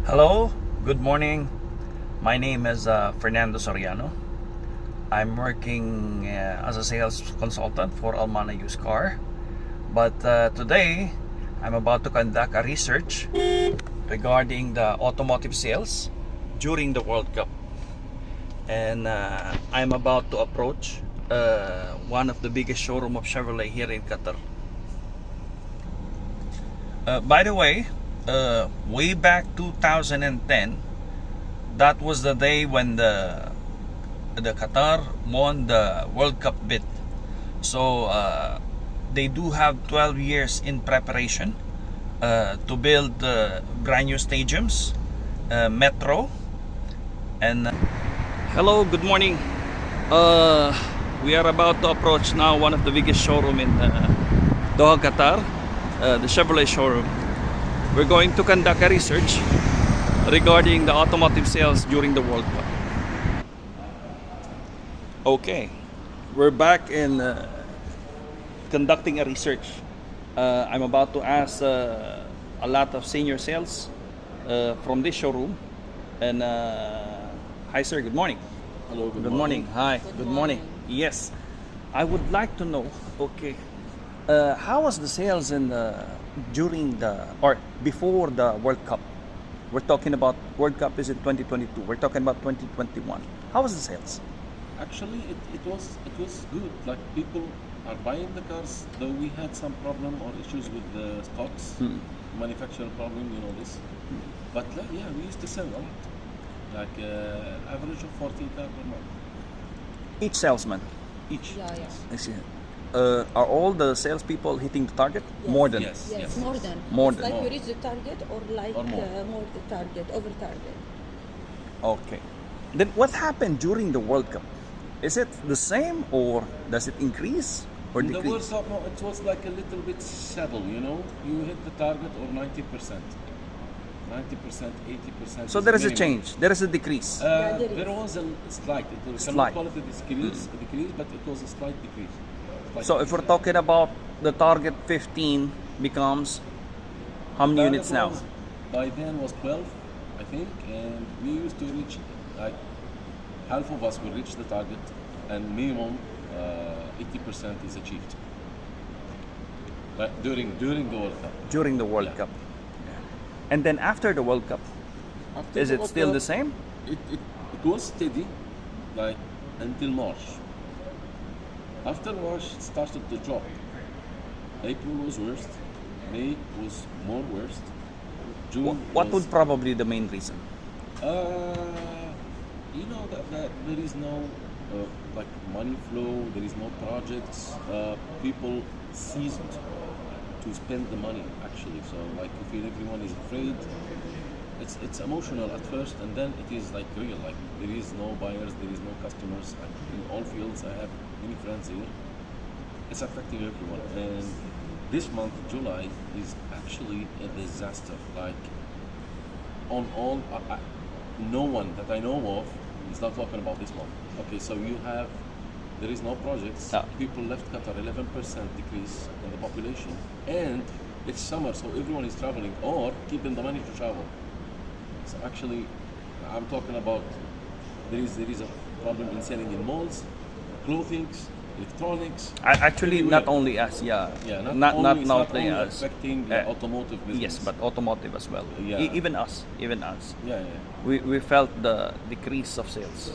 Hello, good morning. My name is Fernando Soriano. I'm working as a sales consultant for Almana Used Car. But today, I'm about to conduct a research regarding the automotive sales during the World Cup. And I'm about to approach one of the biggest showroom of Chevrolet here in Qatar. By the way, way back 2010, that was the day when the Qatar won the World Cup bid. So they do have 12 years in preparation to build brand new stadiums, metro, and hello, good morning. We are about to approach now one of the biggest showroom in Doha, Qatar, the Chevrolet showroom. We're going to conduct a research regarding the automotive sales during the World Cup. Okay, we're back in conducting a research. I'm about to ask a lot of senior sales from this showroom. And hi sir, good morning. Hello, Good morning. Hi, good morning. Yes, I would like to know, okay, how was the sales in during the or before the World Cup? We're talking about World Cup is in 2022. We're talking about 2021. How was the sales? Actually, it was good. Like people are buying the cars, though we had some problem or issues with the stocks, manufacturer problem, you know this. But yeah, we used to sell a lot, like average of 14 cars per month Each salesman. each. Yeah. I see. Are all the salespeople hitting the target? Yes. More than. Yes. Yes, more than. More It's than. like you reach the target or like Or more. more the target, over target. Okay. Then what happened during the World Cup? Is it the same or does it increase or In the World decrease? Cup, no, it was like a little bit settled, you know. You hit the target or 90%. 90%, 80%. So there is a minimum. change. There is a decrease. Yeah, there There is. was a slight. It Slight. cannot call it a decrease, but it was a slight decrease. Slight So if we're decrease. talking about the target 15 becomes how many Target units now? was- By then was 12, I think, and we used to reach like half of us will reach the target, and minimum 80% is achieved. But during the World Cup. During the World Yeah. Cup. And then after the World Cup, After is the it World still Cup, the same? It was steady, like until March. After March, it started to drop. April was worst. May was more worst. June. What was, would probably the main reason? You know that there is no like money flow. There is no projects. People ceased to spend the money actually. So like you feel everyone is afraid. It's emotional at first, and then it is like real. Like there is no buyers, there is no customers. Like in all fields, I have many friends here. It's affecting everyone, and this month, July, is actually a disaster. Like on all, no one that I know of is not talking about this month. Okay, so you have there is no projects. Ah. People left Qatar, 11% decrease in the population, and it's summer, so everyone is traveling or keeping the money to travel. So actually, I'm talking about there is a problem in selling in malls, clothing, electronics. Actually, not everywhere. only us, yeah. Yeah, not it's not only us. affecting the automotive business. Yes, but automotive as well. Yeah. Even us. yeah. We felt the decrease of sales.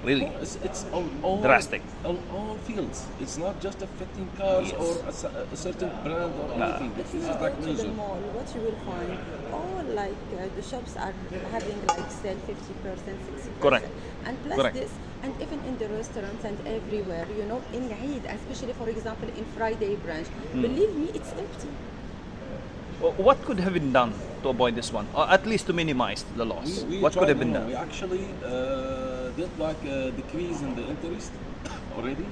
Really. It's on all Drastic. on all fields. It's not just affecting cars Yes. or a certain brand or anything. This is like To the major. mall, what you will find, all like the shops are having like sell 50%, 60%. Correct. And plus Correct. this, and even in the restaurants and everywhere, you know, in Eid, especially for example in Friday branch, believe me, it's empty. What could have been done to avoid this one, or at least to minimize the loss? We What could tried, have been no, done? We actually did like a decrease in the interest already.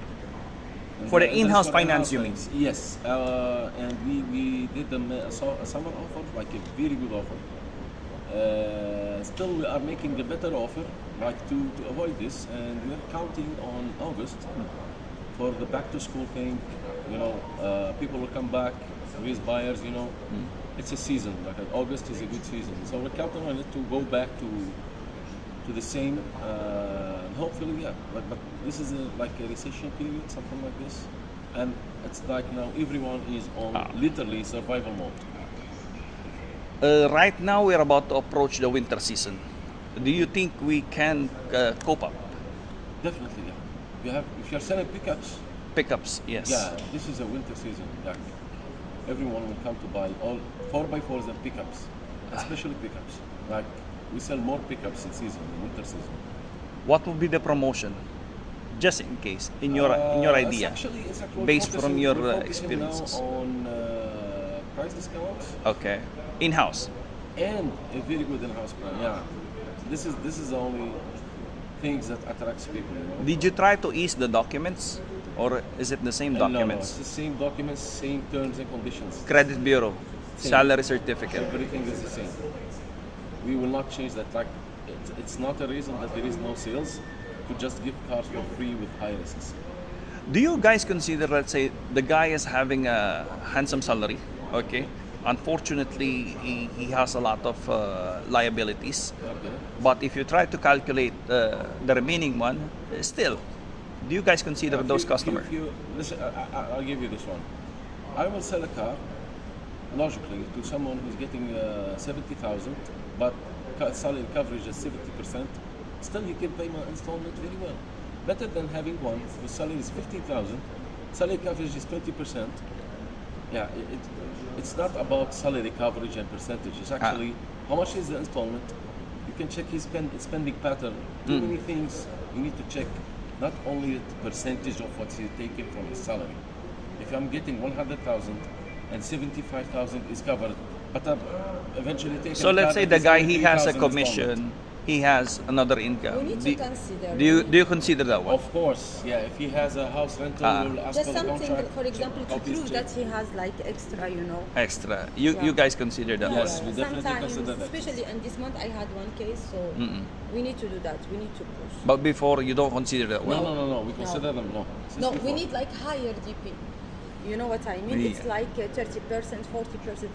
For the interest in-house for finance, you finance. Yes, and we did them a summer offer, like a very good offer. Still, we are making a better offer, like to avoid this, and we're counting on August for the back to school thing. You know, people will come back with buyers. You know, it's a season. Like August is a good season, so we're counting on it to go back to the same. And hopefully, yeah. But this is like a recession period, something like this, and it's like now everyone is on literally survival mode. Right now, we're about to approach the winter season. Do you think we can cope up? Definitely, yeah. If you're selling pickups, Pickups, yes. yeah, this is a winter season. Like everyone will come to buy all 4x4s and pickups, especially pickups. Like we sell more pickups in season, in winter season. What would be the promotion, just in case, in your idea, It's actually based from your we're focusing experiences? now on price discounts Okay, in-house. and a very good in-house plan. Yeah, this is the only things that attracts people. You know? Did you try to ease the documents, or is it the same No, documents? it's the same documents, same terms and conditions. Credit bureau, Same. salary certificate. Everything is the same. We will not change that. Like, it's not a reason that there is no sales to just give cars for free with high risks. Do you guys consider, let's say, the guy is having a handsome salary, okay? Unfortunately, he has a lot of liabilities. Okay. But if you try to calculate the remaining one, still, do you guys consider those customers? Listen, I'll give you this one. I will sell a car, logically, to someone who's getting 70,000, but salary coverage is 70%. Still, he can pay my installment very well. Better than having one whose salary is 15,000, salary coverage is 20%. Yeah, it's not about salary coverage and percentage. It's actually how much is the installment. You can check his spending pattern. Too many things you need to check. Not only the percentage of what he's taking from his salary. If I'm getting 100,000 and 75,000 is covered, but I'm eventually taking. So a let's car say that the is guy, he has a 23,000 commission, installment. he has another income. We need to consider. Do you consider that one? Of course, yeah. If he has a house rental, we'll ask Just for the something, contract. for example, to copies, prove check. that he has like extra, you know. Extra. You guys consider that Yes, one? we definitely Sometimes, consider that. especially in this month, I had one case, so we need to do that. We need to push. But before, you don't consider that one? No. We consider them. No. Since No, we before. need like higher DP. You know what I mean? Yeah. It's like 30%, 40%.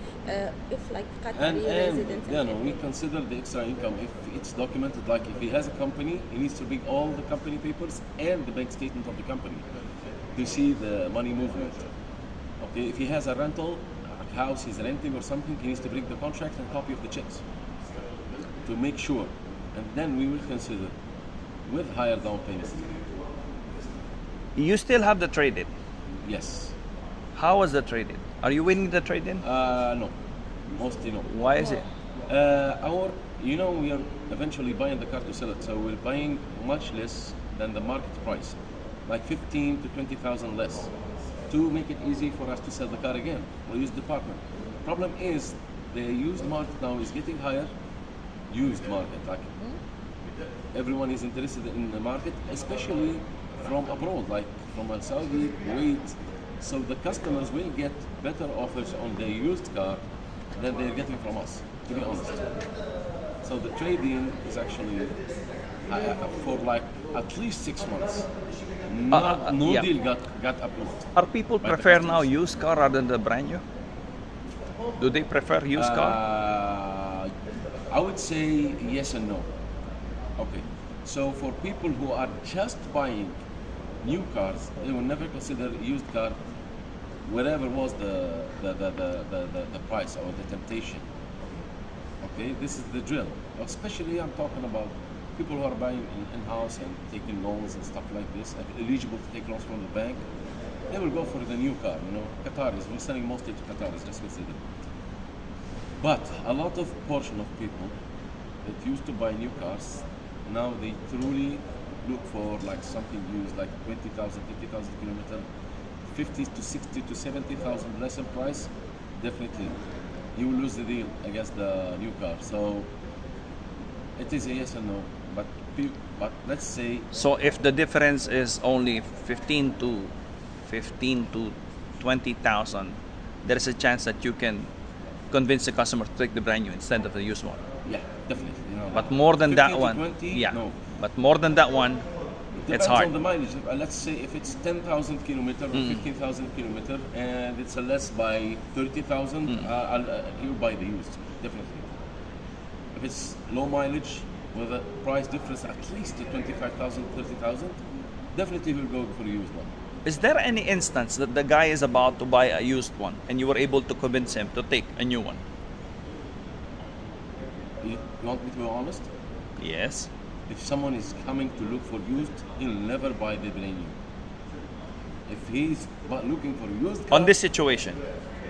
If like And Qatari resident. yeah, no, we consider the extra income if it's documented. Like if he has a company, he needs to bring all the company papers and the bank statement of the company to see the money movement. Okay, if he has a rental, a house he's renting or something, he needs to bring the contract and copy of the checks to make sure, and then we will consider with higher down payments. You still have the trade-in. Yes. How was the trade-in? Are you winning the trade-in? No, mostly no. Why is it? We are eventually buying the car to sell it, so we're buying much less than the market price, like 15 to 20,000 less, to make it easy for us to sell the car again. We'll use department. Problem is, the used market now is getting higher. Used market, like everyone is interested in the market, especially from abroad, like from Al Saudi, Kuwait. So the customers will get better offers on their used car than they're getting from us, to be honest. So the trade-in is actually for like at least 6 months. No yeah. deal got approved. Are people by the prefer now customers. used car rather than the brand new? Do they prefer used car? I would say yes and no. Okay, so for people who are just buying new cars, they will never consider used car, whatever was the price or the temptation. Okay, this is the drill. Especially I'm talking about people who are buying in-house and taking loans and stuff like this, and eligible to take loans from the bank. They will go for the new car. You know, Qataris. We're selling mostly to Qataris. Just consider. But a lot of portion of people that used to buy new cars, now they truly look for like something used, like 20,000, 50,000 kilometers, 50 to 60 to 70,000 less in price. Definitely, you will lose the deal against the new car. So it is a yes and no. But let's say So if the difference is only 15 to 20,000, there is a chance that you can convince the customer to take the brand new instead of the used one. yeah, definitely. You know, But more than that 15 to one, 20, yeah. no. But more than that one, Depends hard. on the mileage. Let's say if it's 10,000 kilometer or 15,000 kilometer and it's a less by 30,000, you'll buy the used, definitely. If it's low mileage with a price difference at least to 25,000, 30,000, definitely we'll go for the used one. Is there any instance that the guy is about to buy a used one and you were able to convince him to take a new one? You want me to be honest? Yes. If someone is coming to look for used, he'll never buy the brand new. If he's looking for used car, On this situation,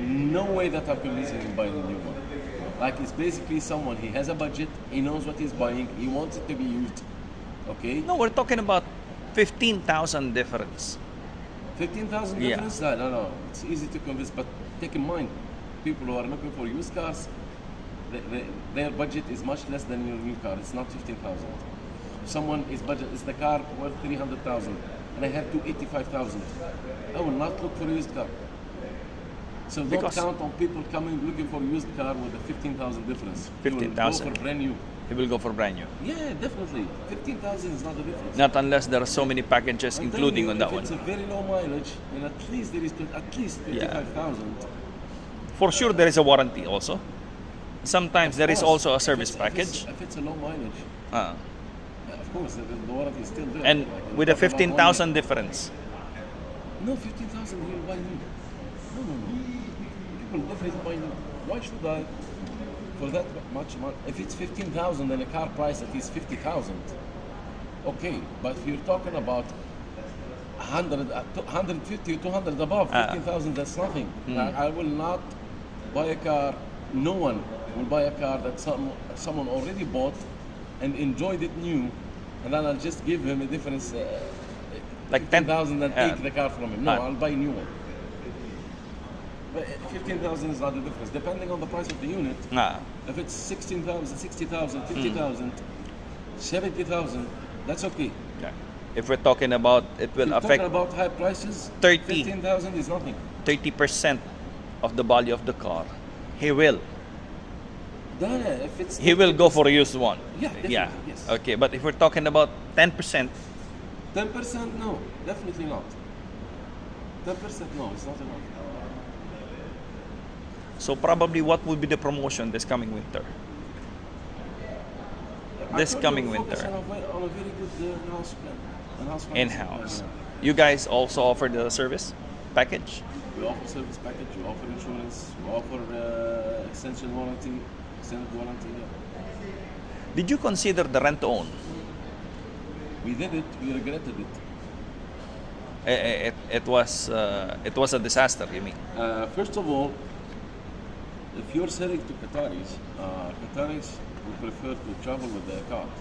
no way that I'm convincing him buy a new one. Like it's basically someone, he has a budget, he knows what he's buying, he wants it to be used. Okay? no, we're talking about 15,000 difference. 15,000 Yeah. difference? No. It's easy to convince, but take in mind, people who are looking for used cars, their budget is much less than your new car. It's not 15,000. If someone is budget is the car worth 300,000 and I have 285,000, I will not look for a used car. So don't Because- count on people coming looking for a used car with a 15,000 difference. You will 15,000. go for brand new. He will go for brand new. Yeah, definitely. 15,000 is not the difference. Not unless there are so many packages I'm including telling on you, that if one. it's a very low mileage, then at least there is at least 25,000. For sure, there is a warranty also. Sometimes there is Of course, also a if service it's- package. If it's a low mileage, Uh, of course, the warranty is still there. and Like, with a we're talking about 15,000 difference. No, 15,000 he'll buy new. No. People definitely buy new. Why should I? For that much money, if it's 15,000 and a car price at least 50,000, okay. But if you're talking about 100, 150, 200 above 15,000, that's nothing. I will not buy a car. No one will buy a car that someone already bought and enjoyed it new, and then I'll just give him a difference. Like 10 10,000 and take the car from him. No, Ah. I'll buy a new one. But 15,000 is not the difference. Depending on the price of the unit, Ah, if it's 16,000, 60,000, 50,000, 70,000, that's okay. okay. If we're talking about it will You're affect talking about high prices, 30. 15,000 is nothing. 30% of the value of the car, he will If it's he will go for a used one. Yeah, definitely, yes. Okay, but if we're talking about 10%, 10%, no, definitely not. 10%, no, it's not enough. so probably what would be the promotion this coming winter? This I told coming you, focus winter. on a very good in-house plan. In-house. Yeah. You guys also offer the service package? We offer service package, we offer insurance, we offer extension warranty, extended warranty. Yeah. Did you consider the rent to own? We did it, we regretted it. It was a disaster, you mean? First of all, if you're selling to Qataris, Qataris would prefer to travel with their cars.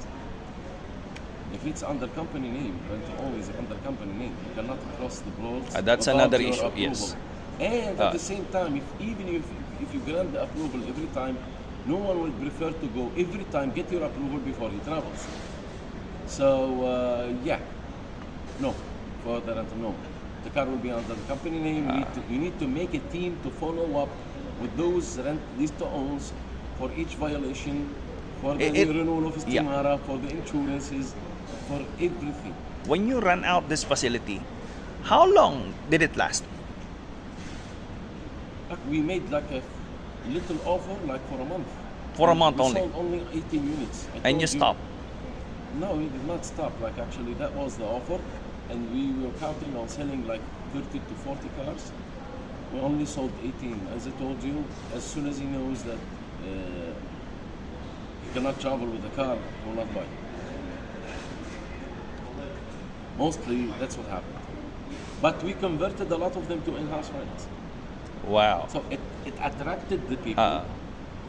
If it's under company name, rent to own is under company name. You cannot cross the roads. That's without another your issue, approval. yes. And at the same time, if you grant the approval every time, no one will prefer to go every time get your approval before he travels. So no, for the rental, no. The car will be under the company name. You need to make a team to follow up with those lease to owns for each violation, for the renewal of Istimara, for the insurances, for everything. When you run out this facility, how long did it last? We made like a little offer, like for a month. For a month we only? sold only 18 units. I And told you stopped? No, we did not stop. Like actually, that was the offer, and we were counting on selling like 30 to 40 cars. We only sold 18. As I told you, as soon as he knows that he cannot travel with the car, he will not buy. Mostly, that's what happened. But we converted a lot of them to in-house finance. Wow. So it attracted the people.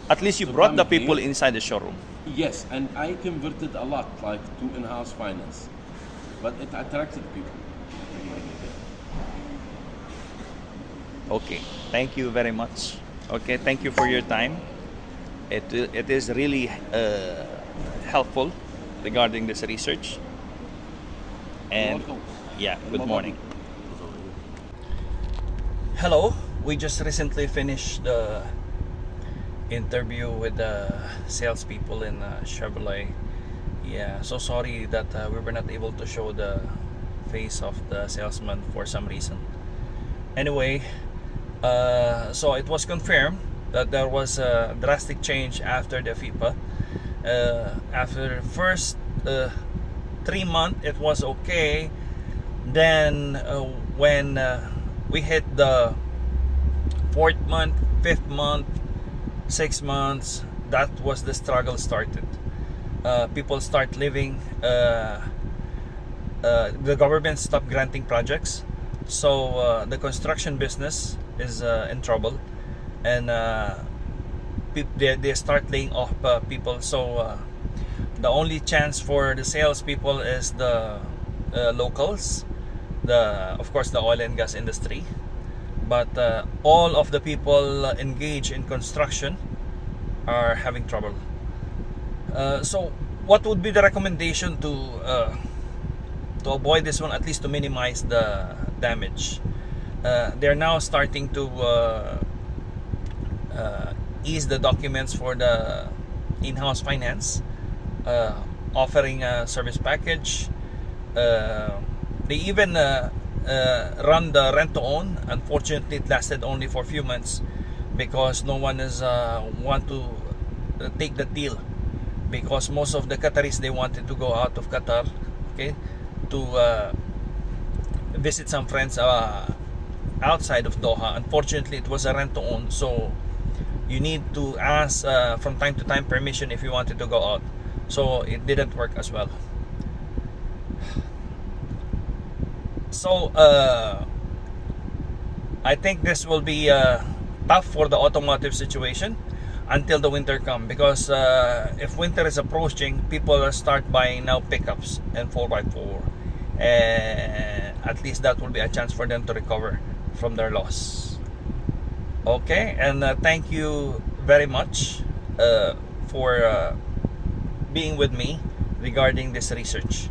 At least you So brought the coming people here- inside the showroom. Yes, and I converted a lot, like to in-house finance. But it attracted people. Okay, thank you very much. Okay, thank you for your time. It is really helpful regarding this research. And Welcome. yeah, good morning. Hello, we just recently finished the interview with the salespeople in Chevrolet Yeah, so sorry that we were not able to show the face of the salesman for some reason. Anyway, so it was confirmed that there was a drastic change after the FIPA. After the first 3 months, it was okay. Then when we hit the 4th month, 5th month, 6 months, that was the struggle started. People start leaving. The government stopped granting projects, so the construction business is in trouble, and they start laying off people. So the only chance for the salespeople is the locals, of course the oil and gas industry, but all of the people engaged in construction are having trouble. So what would be the recommendation to avoid this one, at least to minimize the damage? They're now starting to ease the documents for the in-house finance, offering a service package. They even run the rent to own. Unfortunately, it lasted only for a few months because no one is want to take the deal, because most of the Qataris, they wanted to go out of Qatar, okay, to visit some friends outside of Doha. Unfortunately, it was a rent to own, so you need to ask from time to time permission if you wanted to go out. So it didn't work as well. So I think this will be tough for the automotive situation until the winter comes, because if winter is approaching, people will start buying now pickups and 4x4, and at least that will be a chance for them to recover from their loss. Okay, and thank you very much for being with me regarding this research.